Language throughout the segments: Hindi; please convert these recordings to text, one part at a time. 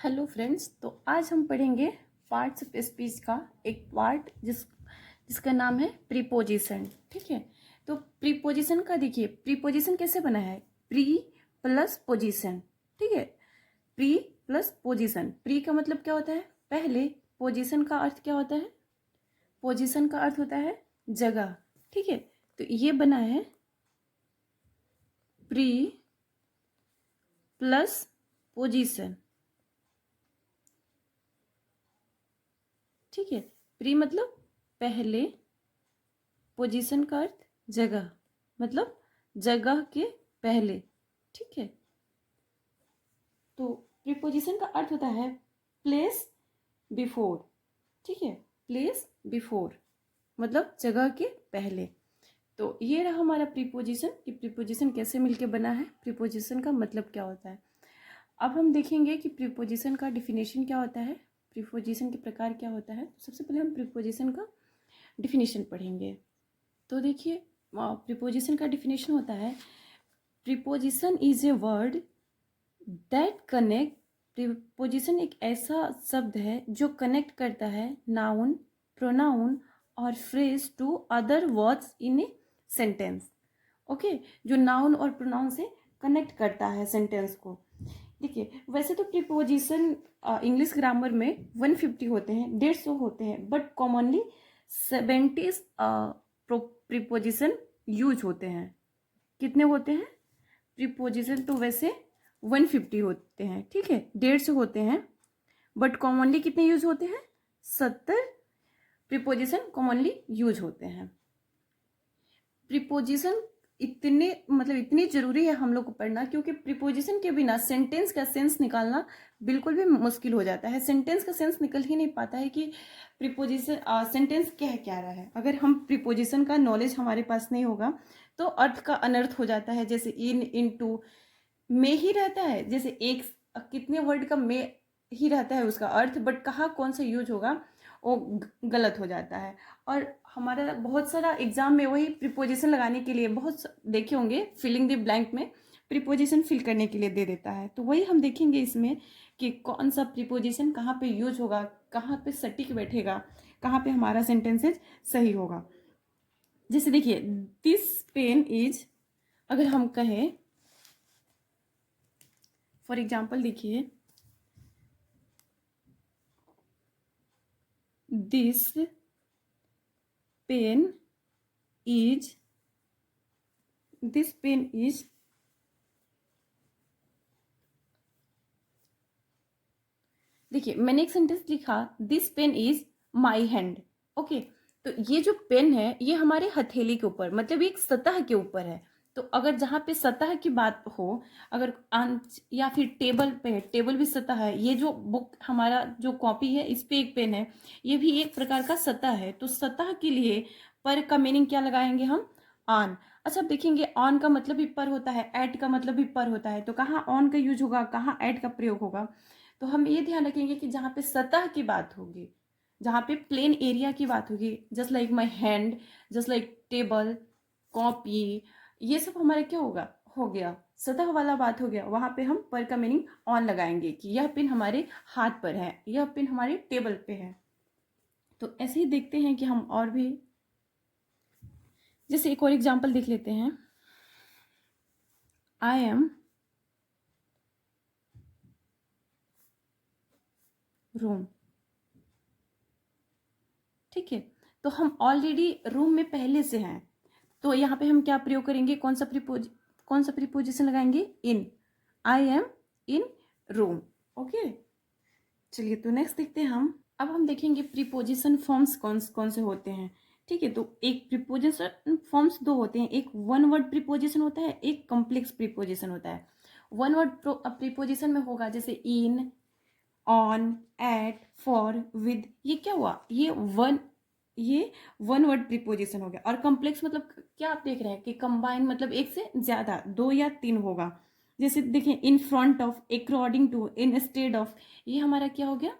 हेलो फ्रेंड्स, तो आज हम पढ़ेंगे पार्ट्स ऑफ स्पीच का एक पार्ट जिसका नाम है प्रीपोजिशन। ठीक है, तो प्रीपोजिशन का देखिए, प्रीपोजिशन कैसे बना है? Pre plus position. ठीक है, प्री प्लस पोजिशन। प्री का मतलब क्या होता है? पहले। पोजिशन का अर्थ क्या होता है? पोजिशन का अर्थ होता है जगह। ठीक है, तो ये बना है प्री प्लस पोजिशन। ठीक है, प्री मतलब पहले, पोजीशन का अर्थ जगह, मतलब जगह के पहले। ठीक है, तो प्रीपोजिशन का अर्थ होता है प्लेस बिफोर। ठीक है, प्लेस बिफोर मतलब जगह के पहले। तो ये रहा हमारा प्रीपोजिशन कि प्रीपोजिशन कैसे मिलके बना है, प्रीपोजिशन का मतलब क्या होता है। अब हम देखेंगे कि प्रीपोजिशन का डिफिनेशन क्या होता है, प्रीपोजिशन के प्रकार क्या होता है। सबसे पहले हम प्रीपोजिशन का डिफिनेशन पढ़ेंगे। तो देखिए, प्रीपोजिशन का डिफिनेशन होता है preposition is a word that connect. Preposition एक ऐसा शब्द है जो कनेक्ट करता है नाउन, प्रोनाउन और phrase to other words in a sentence. Okay, जो नाउन और प्रोनाउन से कनेक्ट करता है सेंटेंस को। देखिए, वैसे तो प्रीपोजिशन इंग्लिश ग्रामर में 150 होते हैं, 150 होते हैं, बट कॉमनली 70 प्रीपोजिशन यूज होते हैं। कितने होते हैं प्रीपोजिशन? तो वैसे 150 होते हैं। ठीक है, 150 होते हैं, बट कॉमनली कितने यूज होते हैं? 70 प्रीपोजिशन कॉमनली यूज होते हैं। प्रीपोजिशन इतनी जरूरी है हम लोग को पढ़ना, क्योंकि प्रीपोजिशन के बिना सेंटेंस का सेंस निकालना बिल्कुल भी मुश्किल हो जाता है। सेंटेंस का सेंस निकल ही नहीं पाता है कि प्रीपोजिशन सेंटेंस क्या रहा है। अगर हम प्रीपोजिशन का नॉलेज हमारे पास नहीं होगा तो अर्थ का अनर्थ हो जाता है। जैसे इन, इनटू, में ही रहता है, जैसे एक कितने वर्ड का में ही रहता है उसका अर्थ, बट कहाँ कौन सा यूज होगा वो गलत हो जाता है। और हमारा बहुत सारा एग्जाम में वही प्रीपोजिशन लगाने के लिए बहुत देखे होंगे, फिलिंग द ब्लैंक में प्रीपोजिशन फिल करने के लिए दे देता है। तो वही हम देखेंगे इसमें कि कौन सा प्रीपोजिशन कहाँ पे यूज होगा, कहाँ पे सटीक बैठेगा, कहाँ पे हमारा सेंटेंसेज सही होगा। जैसे देखिए, दिस पेन इज, अगर हम कहें फॉर एग्जाम्पल, देखिए this pen is, this pen is, देखिए मैंने एक सेंटेंस लिखा this pen is my hand. Okay, तो ये जो पेन है ये हमारे हथेली के ऊपर, मतलब एक सतह के ऊपर है। तो अगर जहाँ पे सतह की बात हो, अगर या फिर टेबल पे है, टेबल भी सतह है। ये जो बुक हमारा जो कॉपी है इस पे एक पेन है, ये भी एक प्रकार का सतह है। तो सतह के लिए पर का मीनिंग क्या लगाएंगे हम? ऑन। अच्छा, अब देखेंगे ऑन का मतलब भी पर होता है, एट का मतलब भी पर होता है। तो कहाँ ऑन का यूज होगा, कहाँ एट का प्रयोग होगा? तो हम ये ध्यान रखेंगे कि जहाँ पे सतह की बात होगी, जहाँ पे प्लेन एरिया की बात होगी, just like my hand, just like table, copy, ये सब हमारा क्या होगा, हो गया सतह वाला बात हो गया। वहां पे हम पर का मीनिंग ऑन लगाएंगे कि यह पेन हमारे हाथ पर है, यह पेन हमारे टेबल पे है। तो ऐसे ही देखते हैं कि हम और भी, जैसे एक और एग्जाम्पल देख लेते हैं। I am room. ठीक है, तो हम ऑलरेडी रूम में पहले से हैं, तो यहाँ पे हम क्या प्रयोग करेंगे, कौन सा प्रीपोजिशन लगाएंगे? In. I am in room. Okay, चलिए तो नेक्स्ट देखते हैं हम। अब हम देखेंगे प्रीपोजिशन फॉर्म्स कौन कौन से होते हैं। ठीक है, तो एक प्रीपोजिशन फॉर्म्स दो होते हैं, एक वन वर्ड प्रीपोजिशन होता है, एक कॉम्प्लेक्स प्रीपोजिशन होता है। वन वर्ड प्रीपोजिशन में होगा जैसे इन, ऑन, एट, फॉर, विद। ये क्या हुआ? ये वन वर्ड प्रीपोजिशन हो गया। और कॉम्प्लेक्स मतलब क्या आप देख रहे हैं कि कंबाइन, मतलब एक से ज्यादा, दो या तीन होगा। जैसे देखिए, in front of, according to, instead of, ये हमारा क्या हो गया?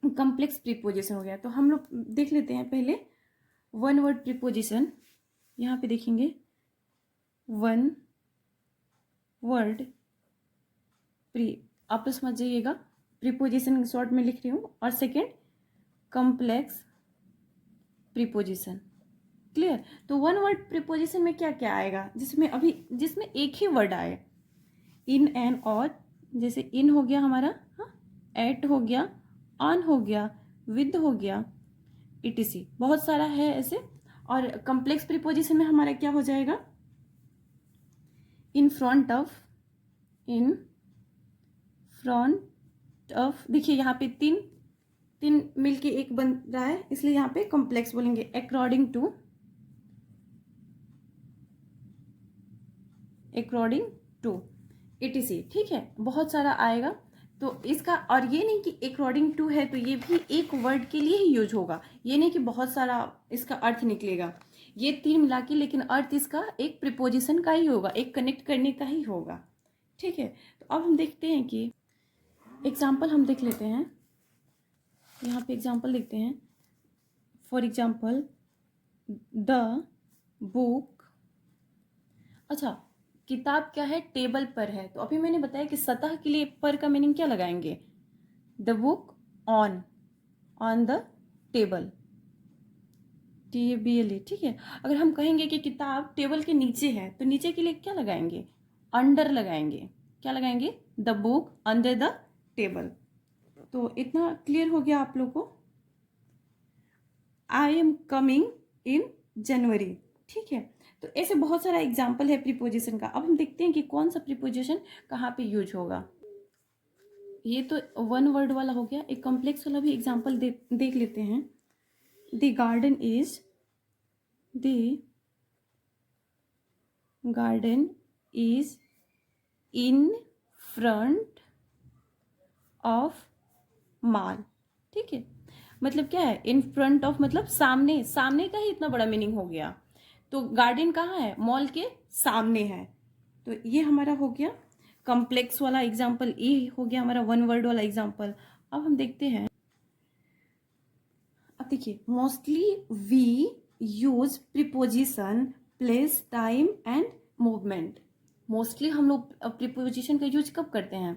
कॉम्प्लेक्स प्रीपोजिशन हो गया। तो हम लोग देख लेते हैं पहले वन वर्ड प्रीपोजिशन। यहाँ पे देखेंगे वन वर्ड प्री, आप समझ जाइएगा, प्रीपोजिशन शॉर्ट में लिख रही हूँ, और सेकेंड कॉम्प्लेक्स प्रीपोजिशन। क्लियर? तो वन वर्ड प्रीपोजिशन में क्या क्या आएगा, जिसमें एक ही वर्ड आए, इन एन और, जैसे इन हो गया हमारा, हाँ, एट हो गया, ऑन हो गया, विद हो गया, etc, बहुत सारा है ऐसे। और कॉम्प्लेक्स प्रीपोजिशन में हमारा क्या हो जाएगा, इन front of, in front of, देखिए यहाँ पे तीन तीन मिलके एक बन रहा है, इसलिए यहाँ पे कॉम्प्लेक्स बोलेंगे। अकॉर्डिंग टू etc, ठीक है, बहुत सारा आएगा। तो इसका, और ये नहीं कि अकॉर्डिंग टू है तो ये भी एक वर्ड के लिए ही यूज होगा, ये नहीं कि बहुत सारा इसका अर्थ निकलेगा, ये तीन मिला के, लेकिन अर्थ इसका एक प्रीपोजिशन का ही होगा, एक कनेक्ट करने का ही होगा। ठीक है, तो अब हम देखते हैं कि एग्जाम्पल हम देख लेते हैं, यहाँ पे एग्जाम्पल देखते हैं। फॉर एग्जाम्पल द बुक, अच्छा किताब क्या है, टेबल पर है, तो अभी मैंने बताया कि सतह के लिए पर का मीनिंग क्या लगाएंगे, the book on the table, TABLE, ठीक है। अगर हम कहेंगे कि किताब टेबल के नीचे है, तो नीचे के लिए क्या लगाएंगे, अंडर लगाएंगे, क्या लगाएंगे, the book under the table. तो इतना क्लियर हो गया आप लोग को। आई एम कमिंग इन जनवरी, ठीक है। तो ऐसे बहुत सारा एग्जाम्पल है प्रीपोजिशन का। अब हम देखते हैं कि कौन सा प्रीपोजिशन कहाँ पे यूज होगा। ये तो वन वर्ड वाला हो गया, एक कॉम्प्लेक्स वाला भी एग्जाम्पल देख लेते हैं। The garden is in front of mall, ठीक है। मतलब क्या है, इन फ्रंट ऑफ मतलब सामने, सामने का ही इतना बड़ा मीनिंग हो गया। तो गार्डन कहाँ है, मॉल के सामने है। तो ये हमारा हो गया कॉम्प्लेक्स वाला एग्जाम्पल, ये हो गया हमारा वन वर्ड वाला एग्जाम्पल। अब हम देखते हैं, अब देखिए, mostly we use preposition place time and movement. Mostly हम लोग प्रीपोजिशन का यूज कब करते हैं,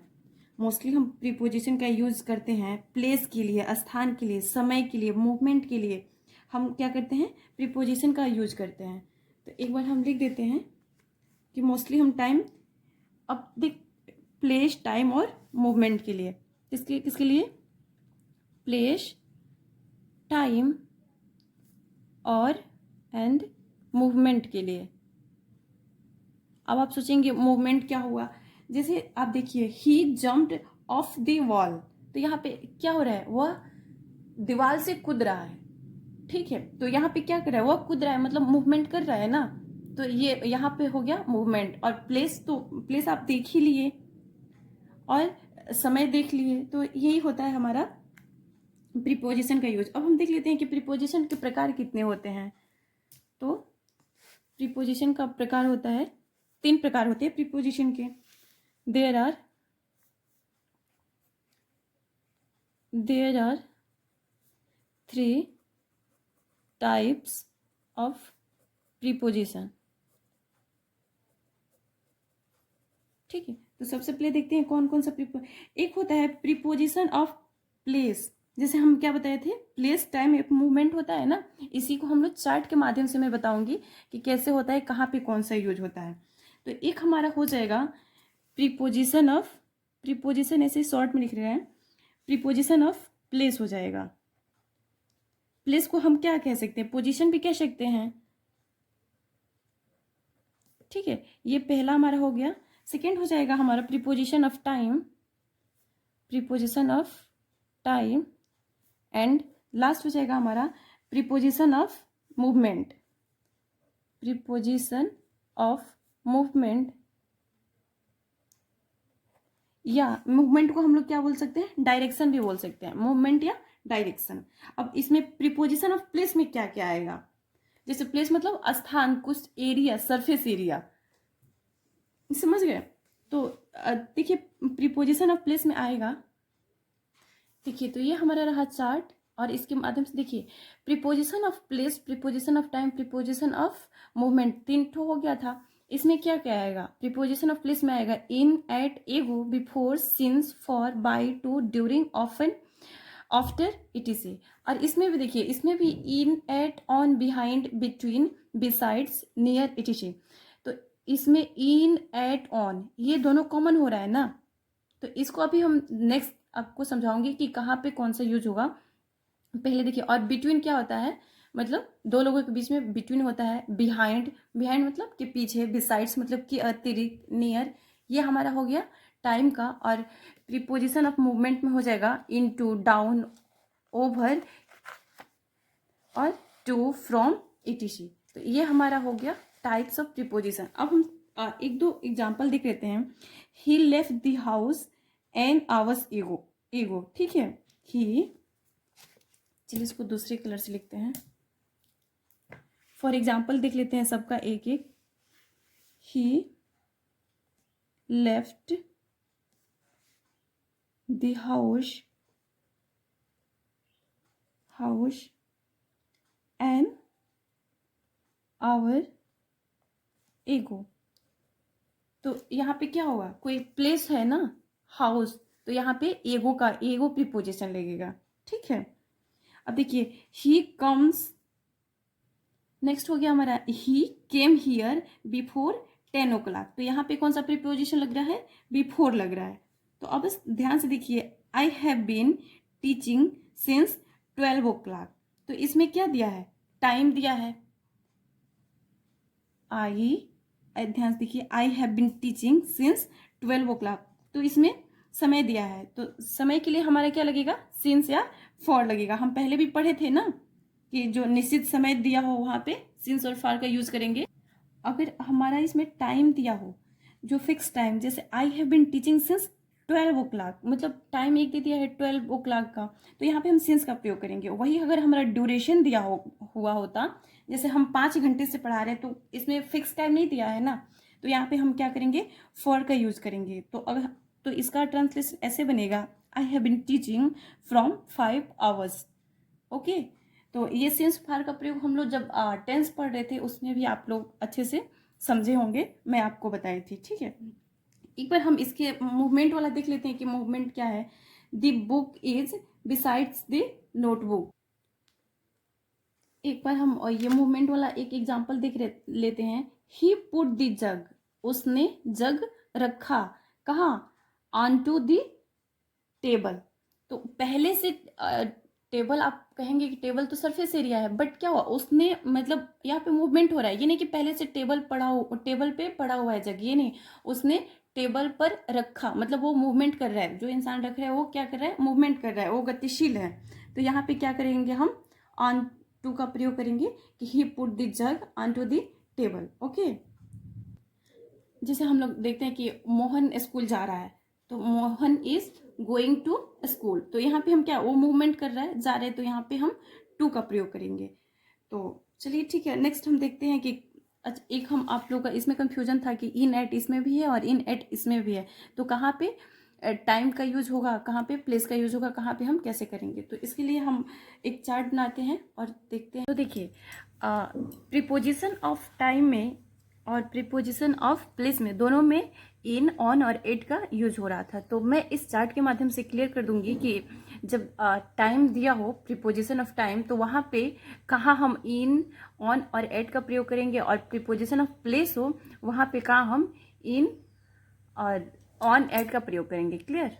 मोस्टली हम प्रीपोजिशन का यूज करते हैं प्लेस के लिए, स्थान के लिए, समय के लिए, मूवमेंट के लिए हम क्या करते हैं, प्रीपोजिशन का यूज करते हैं। तो एक बार हम लिख देते हैं कि मोस्टली हम टाइम, अब देख, प्लेस टाइम और मूवमेंट के लिए, किसके लिए, प्लेस टाइम और एंड मूवमेंट के लिए। अब आप सोचेंगे मूवमेंट क्या हुआ, जैसे आप देखिए, ही जम्प्ड ऑफ द वॉल, तो यहाँ पे क्या हो रहा है, वह दीवार से कूद रहा है, ठीक है। तो यहाँ पे क्या कर रहा है, वह कूद रहा है, मतलब मूवमेंट कर रहा है ना। तो ये यहाँ पे हो गया मूवमेंट। और प्लेस, तो प्लेस आप देख ही लिए और समय देख लिए, तो यही होता है हमारा प्रीपोजिशन का यूज। अब हम देख लेते हैं कि प्रीपोजिशन के प्रकार कितने होते हैं। तो प्रीपोजिशन का प्रकार होता है, 3 प्रकार होते हैं प्रीपोजिशन के। There are 3 types of preposition, ठीक है। तो सबसे पहले देखते हैं कौन कौन सा एक होता है प्रीपोजिशन ऑफ प्लेस, जैसे हम क्या बताए थे, प्लेस टाइम एक मूवमेंट होता है ना, इसी को हम लोग चार्ट के माध्यम से मैं बताऊंगी कि कैसे होता है, कहाँ पे कौन सा यूज होता है। तो एक हमारा हो जाएगा प्रीपोजिशन ऑफ, प्रीपोजिशन ऐसे शॉर्ट में लिख रहे हैं, प्रीपोजिशन ऑफ प्लेस हो जाएगा। प्लेस को हम क्या कह सकते हैं, पोजीशन भी कह सकते हैं, ठीक है। ये पहला हमारा हो गया। सेकेंड हो जाएगा हमारा preposition of time, preposition of time, and last हो जाएगा हमारा preposition of movement, preposition of movement, या मूवमेंट को हम लोग क्या बोल सकते हैं, डायरेक्शन भी बोल सकते हैं, मूवमेंट या डायरेक्शन। अब इसमें प्रीपोजिशन ऑफ प्लेस में क्या क्या आएगा, जैसे प्लेस मतलब स्थान, कुछ एरिया, सरफेस एरिया, समझ गए। तो देखिए प्रीपोजिशन ऑफ प्लेस में आएगा, देखिए तो ये हमारा रहा चार्ट, और इसके माध्यम से देखिए preposition of place, preposition of time, preposition of movement, 3 ठो हो गया था। इसमें क्या क्या आएगा, प्रीपोजिशन ऑफ प्लेस में आएगा in, at, ago, before, since, for, by, to, during, often, after, etc. और इसमें भी देखिए, इसमें भी in, at, on, behind, between, besides, near, etc. तो इसमें इन, एट, ऑन ये दोनों कॉमन हो रहा है ना, तो इसको अभी हम नेक्स्ट आपको समझाऊंगी कि कहाँ पे कौन सा यूज होगा। पहले देखिए, और बिटवीन क्या होता है, मतलब दो लोगों के बीच में बिटवीन होता है। बिहाइंड, बिहाइंड मतलब कि पीछे, बिसाइड्स मतलब कि अतिरिक्त, नियर ये हमारा हो गया टाइम का। और प्रीपोजिशन ऑफ मूवमेंट में हो जाएगा इनटू, डाउन, ओवर और टू, फ्रॉम, इटीसी। तो ये हमारा हो गया टाइप्स ऑफ प्रीपोजिशन। अब हम एक दो एग्जाम्पल देख लेते हैं। He left the house and hours ago, ago ठीक है। ही, चलिए इसको दूसरे कलर से लिखते हैं। फॉर एग्जाम्पल देख लेते हैं सबका एक एक। He left the house and hour ago. तो यहाँ पे क्या होगा, कोई प्लेस है ना, हाउस, तो यहाँ पे एगो का, एगो प्रीपोजिशन लगेगा, ठीक है। अब देखिए, ही कम्स, नेक्स्ट हो गया हमारा ही केम हियर बिफोर 10 o'clock। तो यहाँ पे कौन सा प्रीपोजिशन लग रहा है, बिफोर लग रहा है। तो अब बस ध्यान से देखिए, I have been teaching since 12 o'clock। तो इसमें क्या दिया है, टाइम दिया है। ध्यान से देखिए, I have been teaching since 12 o'clock। तो इसमें समय दिया है, तो समय के लिए हमारा क्या लगेगा, सिंस या फॉर लगेगा। हम पहले भी पढ़े थे ना कि जो निश्चित समय दिया हो वहां पे सिंस और फॉर का यूज करेंगे। अगर हमारा इसमें टाइम दिया हो, जो फिक्स टाइम, जैसे I have been teaching since 12 o'clock, मतलब टाइम एक दे दिया है 12 o'clock का, तो यहाँ पे हम सिंस का प्रयोग करेंगे। वही अगर हमारा ड्यूरेशन दिया हुआ होता, जैसे हम 5 घंटे से पढ़ा रहे हैं, तो इसमें फिक्स टाइम नहीं दिया है ना, तो यहाँ पे हम क्या करेंगे, फॉर का यूज करेंगे। तो अगर, तो इसका ट्रांसलेशन ऐसे बनेगा, I have been teaching from 5 hours। Okay, तो ये सिंस फॉर का प्रयोग हम लोग जब टेंस पढ़ रहे थे उसमें भी आप लोग अच्छे से समझे होंगे, मैं आपको बताई थी, ठीक है। एक बार हम इसके मूवमेंट वाला देख लेते हैं कि मूवमेंट क्या है। The book is besides the notebook. एक बार हम ये मूवमेंट वाला एक एग्जांपल देख लेते हैं। ही पुट द जग, उसने जग रखा, कहाँ, ऑन टू द टेबल। तो पहले से टेबल, आप कहेंगे कि टेबल तो सरफेस एरिया है, बट क्या हुआ, उसने, मतलब यहाँ पे मूवमेंट हो रहा है, ये नहीं कि पहले से टेबल टेबल पे पड़ा हुआ है जग, ये नहीं, उसने टेबल पर रखा, मतलब वो मूवमेंट कर रहा है। जो इंसान रख रहा है वो क्या कर रहा है, मूवमेंट कर रहा है, वो गतिशील है। तो यहाँ पे क्या करेंगे हम, ऑन टू का प्रयोग करेंगे कि he put the jug on to the table. Okay, जैसे हम लोग देखते हैं कि मोहन स्कूल जा रहा है, तो Mohan is going to school. तो यहाँ पे हम क्या, वो मूवमेंट कर रहा है, जा रहे हैं, तो यहाँ पे हम टू का प्रयोग करेंगे। तो चलिए ठीक है, नेक्स्ट हम देखते हैं कि अच्छा, एक हम आप लोग का इसमें कंफ्यूजन था कि इन एट इसमें भी है और इन एट इसमें भी है, तो कहाँ पे टाइम का यूज होगा, कहाँ पे प्लेस का यूज होगा, कहाँ पे हम कैसे करेंगे। तो इसके लिए हम एक चार्ट बनाते हैं और देखते हैं। तो देखिए, प्रीपोजिशन ऑफ टाइम में और प्रीपोजिशन ऑफ प्लेस में, दोनों में इन, ऑन और एट का यूज हो रहा था। तो मैं इस चार्ट के माध्यम से क्लियर कर दूंगी कि जब टाइम दिया हो, प्रीपोजिशन ऑफ टाइम, तो वहाँ पे कहाँ हम इन, ऑन और एट का प्रयोग करेंगे, और प्रीपोजिशन ऑफ प्लेस हो वहाँ पे कहाँ हम इन और ऑन, एट का प्रयोग करेंगे। क्लियर।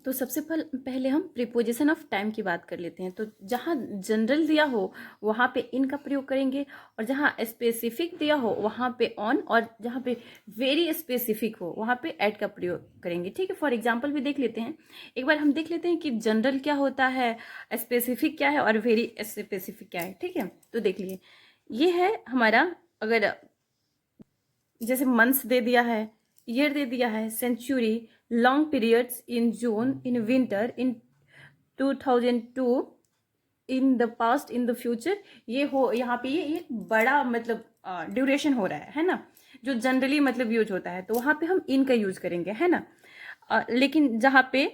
तो सबसे पहले हम प्रीपोजिशन ऑफ टाइम की बात कर लेते हैं। तो जहाँ जनरल दिया हो वहाँ पे इन का प्रयोग करेंगे, और जहाँ स्पेसिफिक दिया हो वहाँ पे ऑन, और जहाँ पे वेरी स्पेसिफिक हो वहाँ पे एट का प्रयोग करेंगे, ठीक है। फॉर एग्जांपल भी देख लेते हैं। एक बार हम देख लेते हैं कि जनरल क्या होता है, स्पेसिफिक क्या है और वेरी स्पेसिफिक क्या है, ठीक है। तो देख लिए, ये है हमारा, अगर जैसे मंथ्स दे दिया है, ईयर दे दिया है, century, long periods, in June, in winter, in 2002, in the past, in the future, ये हो यहाँ पे ये बड़ा मतलब ड्यूरेशन हो रहा है ना, जो जनरली मतलब यूज होता है, तो वहाँ पे हम इन का यूज करेंगे, है ना। लेकिन जहाँ पे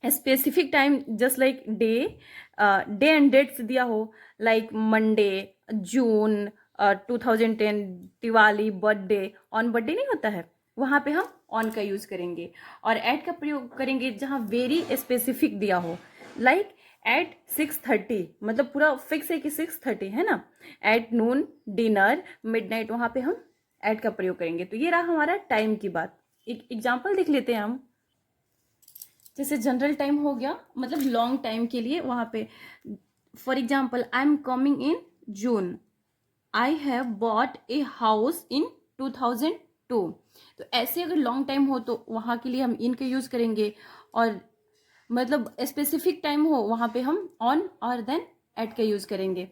specific time, just like day and dates दिया हो, like Monday, June, 2010 Diwali, birthday, on birthday नहीं होता है, वहाँ पे हम ऑन का यूज़ करेंगे। और एट का प्रयोग करेंगे जहाँ वेरी स्पेसिफिक दिया हो, लाइक एट 6:30, मतलब पूरा फिक्स है कि 6:30 है ना। एट नून, डिनर, मिडनाइट, वहाँ पे हम एट का प्रयोग करेंगे। तो ये रहा हमारा टाइम की बात। एक एग्जाम्पल देख लेते हैं हम। जैसे जनरल टाइम हो गया, मतलब लॉन्ग टाइम के लिए, वहाँ पे for example I am coming in June, I have bought a house in 2002। तो ऐसे अगर लॉन्ग टाइम हो तो वहाँ के लिए हम इन का यूज़ करेंगे, और मतलब स्पेसिफिक टाइम हो वहाँ पे हम ऑन और देन एट का यूज़ करेंगे।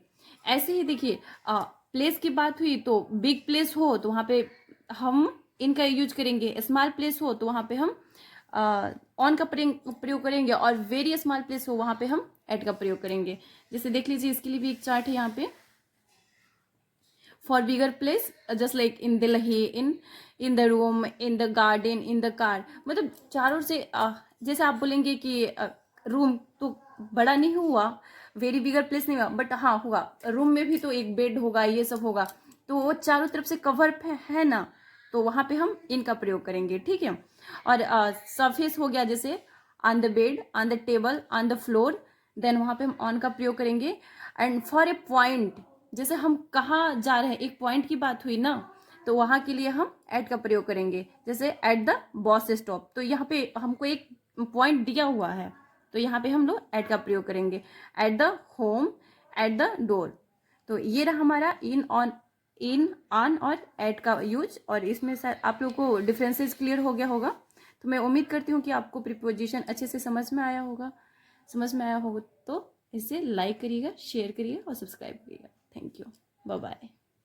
ऐसे ही देखिए, प्लेस की बात हुई तो बिग प्लेस हो तो वहाँ पे हम इनका यूज करेंगे, स्मॉल प्लेस हो तो वहाँ पे हम ऑन का प्रयोग करेंगे, और वेरी स्मॉल प्लेस हो वहाँ पे हम एट का प्रयोग करेंगे। जैसे देख लीजिए, इसके लिए भी एक चार्ट है यहाँ पे। For bigger place just like in Delhi, in the room, in the garden, in the car, मतलब चारों से जैसे आप बोलेंगे कि रूम तो बड़ा नहीं हुआ, वेरी बिगर प्लेस नहीं हुआ, बट हाँ हुआ, रूम में भी तो एक बेड होगा, ये सब होगा, तो वो चारों तरफ से कवर है ना, तो वहाँ पे हम इनका प्रयोग करेंगे, ठीक है। और सरफेस हो गया, जैसे on the bed, on the table, on the floor, then वहाँ पे हम ऑन का प्रयोग करेंगे। एंड फॉर ए पॉइंट, जैसे हम कहाँ जा रहे हैं, एक पॉइंट की बात हुई ना, तो वहाँ के लिए हम एट का प्रयोग करेंगे। जैसे एट द बस स्टॉप, तो यहाँ पे हमको एक पॉइंट दिया हुआ है, तो यहाँ पे हम लोग एट का प्रयोग करेंगे। At the home, at the door. तो ये रहा हमारा इन, ऑन, इन, ऑन और एट का यूज। और इसमें सर आप लोग को डिफरेंसेस क्लियर हो गया होगा। तो मैं उम्मीद करती हूँ कि आपको प्रीपोजिशन अच्छे से समझ में आया होगा। समझ में आया होगा तो इसे लाइक करिएगा, शेयर करिएगा और सब्सक्राइब करिएगा। Thank you, bye bye.